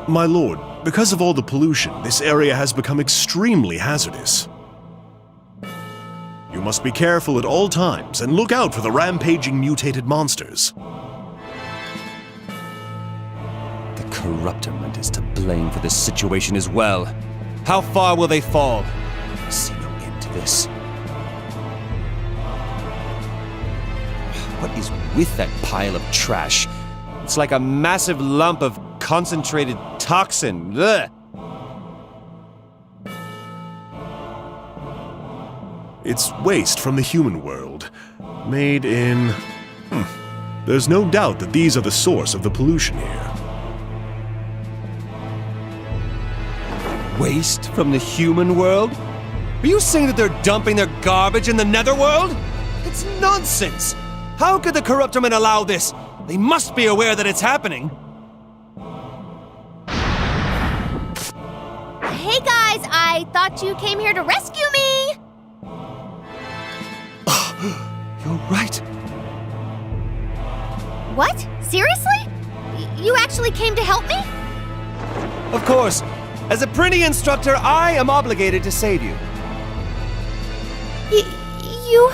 My lord, because of all the pollution, this area has become extremely hazardous. You must be careful at all times and look out for the rampaging mutated monsters. The corruptorment is to blame for this situation as well. How far will they fall? I see no end to this. What is with that pile of trash? It's like a massive lump of concentrated toxin. Ugh. It's waste from the human world, made in... There's no doubt that these are the source of the pollution here. Waste from the human world? Are you saying that they're dumping their garbage in the netherworld? It's nonsense! How could the corruptormen allow this? They must be aware that it's happening. Hey guys, I thought you came here to rescue me! You're right. What? Seriously? You actually came to help me? Of course. As a Prinny instructor, I am obligated to save you. You...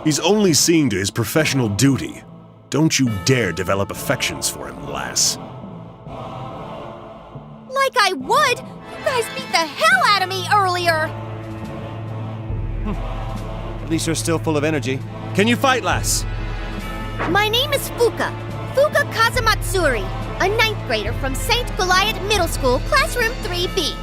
He's only seeing to his professional duty. Don't you dare develop affections for him, lass. Like I would! You guys beat the hell out of me earlier! At least you're still full of energy. Can you fight, lass? My name is Fuka. Fuka Kazamatsuri, a 9th grader from St. Goliath Middle School, Classroom 3B.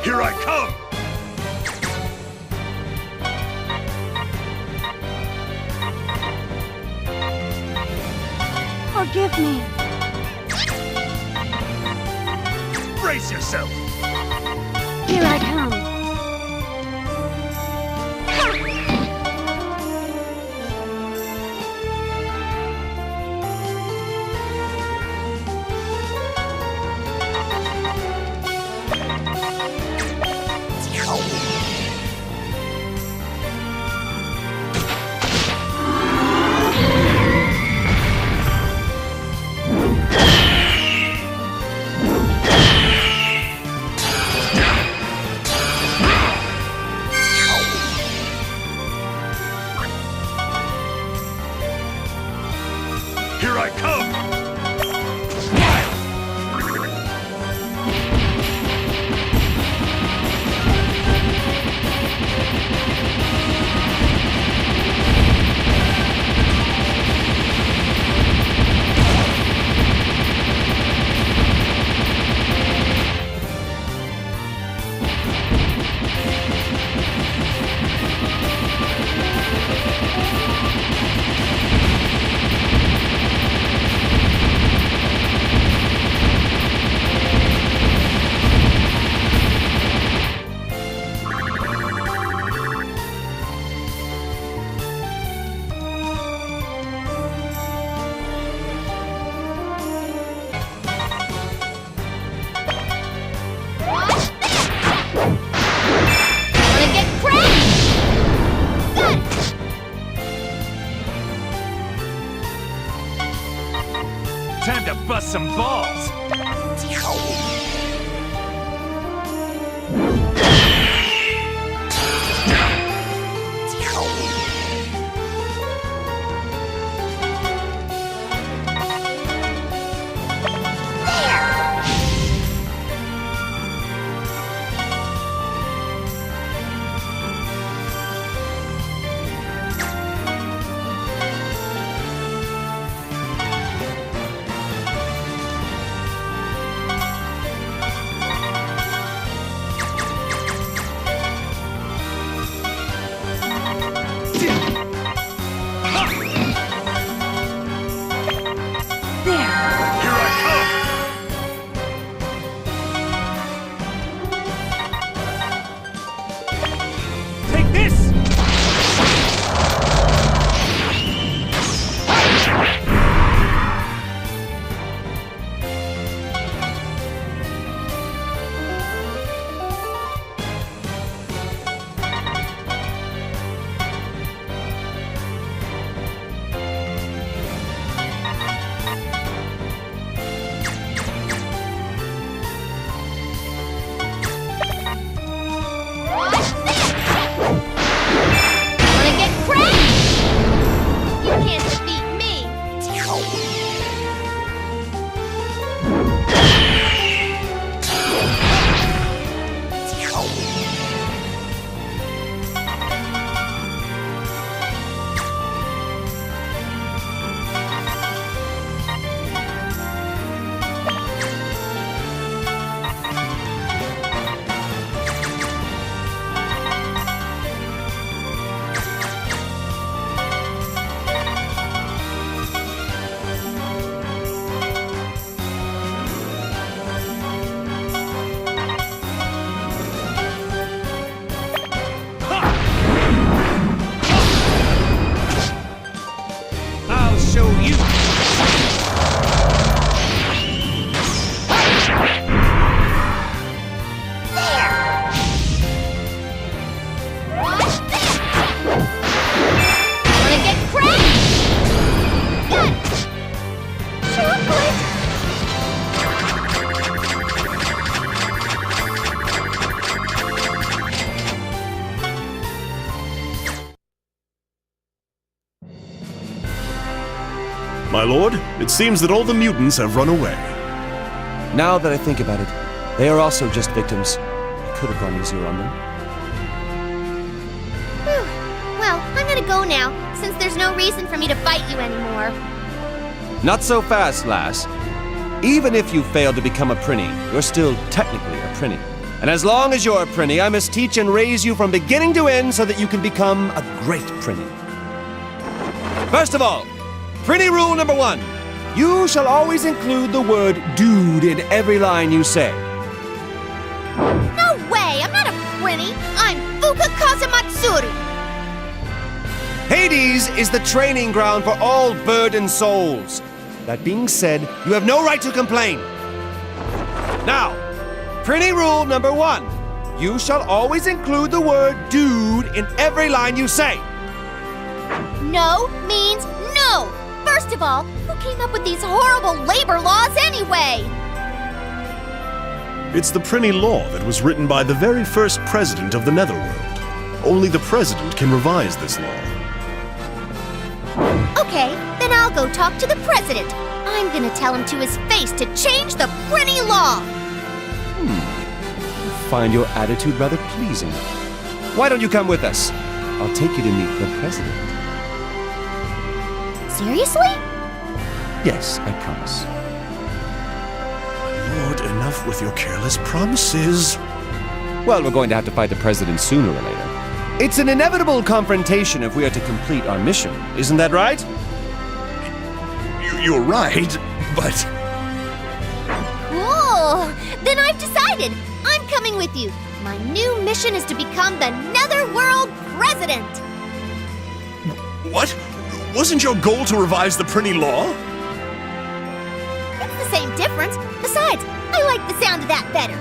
Here I come! Forgive me. Brace yourself! Here I come. Here I come! Time to bust some balls! My lord, it seems that all the mutants have run away. Now that I think about it, they are also just victims. I could have gone easier on them. Whew. Well, I'm gonna go now, since there's no reason for me to fight you anymore. Not so fast, lass. Even if you fail to become a Prinny, you're still technically a Prinny. And as long as you're a Prinny, I must teach and raise you from beginning to end so that you can become a great Prinny. First of all, Prinny rule number 1. You shall always include the word dude in every line you say. No way! I'm not a Prinny! I'm Fuka Kazamatsuri! Hades is the training ground for all burdened souls. That being said, you have no right to complain. Now, Prinny rule number 1. You shall always include the word dude in every line you say. No means no! First of all, who came up with these horrible labor laws anyway? It's the Prinny law that was written by the very first president of the netherworld. Only the president can revise this law. Okay, then I'll go talk to the president. I'm gonna tell him to his face to change the Prinny law! I find your attitude rather pleasing. Why don't you come with us? I'll take you to meet the president. Seriously? Yes, I promise. Lord, enough with your careless promises. Well, we're going to have to fight the president sooner or later. It's an inevitable confrontation if we are to complete our mission. Isn't that right? You're right, but... Cool! Then I've decided! I'm coming with you! My new mission is to become the Netherworld President! What? Wasn't your goal to revise the Prinny law? It's the same difference. Besides, I like the sound of that better.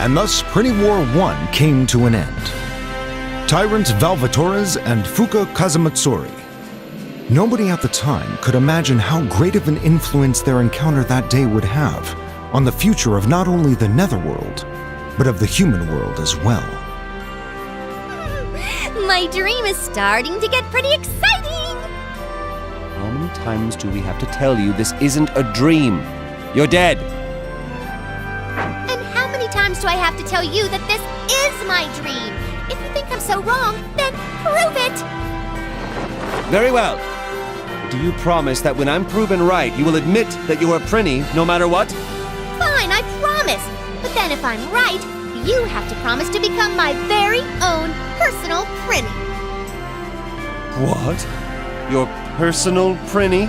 And thus Prinny War 1 came to an end. Tyrant Valvatores and Fuka Kazamatsuri. Nobody at the time could imagine how great of an influence their encounter that day would have on the future of not only the netherworld, but of the human world as well. My dream is starting to get pretty exciting! How many times do we have to tell you this isn't a dream? You're dead. And how many times do I have to tell you that this is my dream? If you think I'm so wrong, then prove it! Very well. Do you promise that when I'm proven right, you will admit that you are Prinny no matter what? Fine, I promise! But then if I'm right, you have to promise to become my very own personal Prinny. What? Your personal Prinny?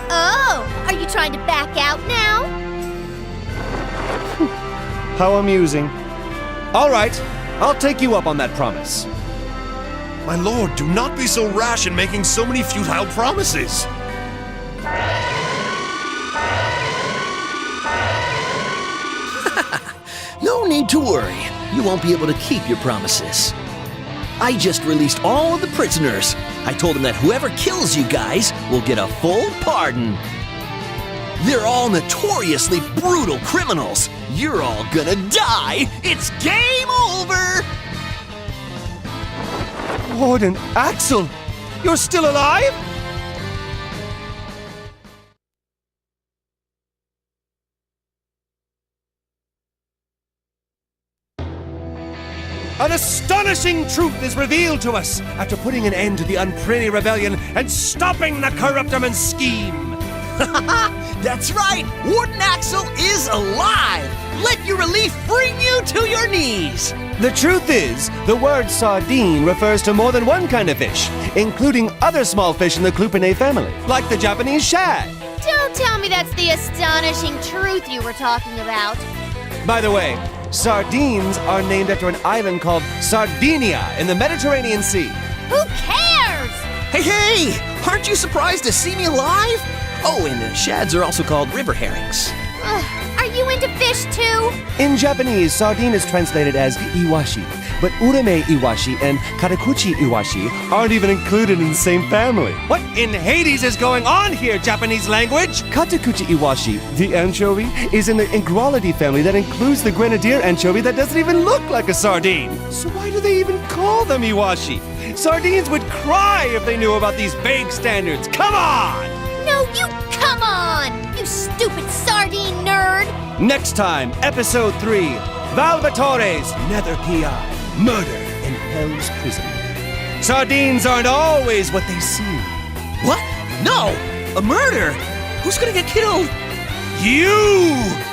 Oh, are you trying to back out now? How amusing. All right, I'll take you up on that promise. My lord, do not be so rash in making so many futile promises. No need to worry. You won't be able to keep your promises. I just released all of the prisoners. I told them that whoever kills you guys will get a full pardon. They're all notoriously brutal criminals. You're all gonna die. It's game over! Warden Axel, you're still alive? An astonishing truth is revealed to us after putting an end to the Unprinny Rebellion and stopping the Corruptorman's scheme. That's right! Warden Axel is alive! Let your relief bring you to your knees! The truth is, the word sardine refers to more than one kind of fish, including other small fish in the Clupinae family, like the Japanese shad. Don't tell me that's the astonishing truth you were talking about. By the way, sardines are named after an island called Sardinia in the Mediterranean Sea. Who cares? Hey! Aren't you surprised to see me alive? Oh, and shads are also called river herrings. Are you into fish too? In Japanese, sardine is translated as iwashi, but urame iwashi and katakuchi iwashi aren't even included in the same family. What in Hades is going on here, Japanese language? Katakuchi iwashi, the anchovy, is in the Ingrality family that includes the grenadier anchovy that doesn't even look like a sardine. So why do they even call them iwashi? Sardines would cry if they knew about these vague standards. Come on! No, you come on! You stupid sardine nerd! Next time, Episode 3, Valvatore's Nether PI, Murder in Hell's Prison. Sardines aren't always what they seem. What? No! A murder? Who's gonna get killed? You!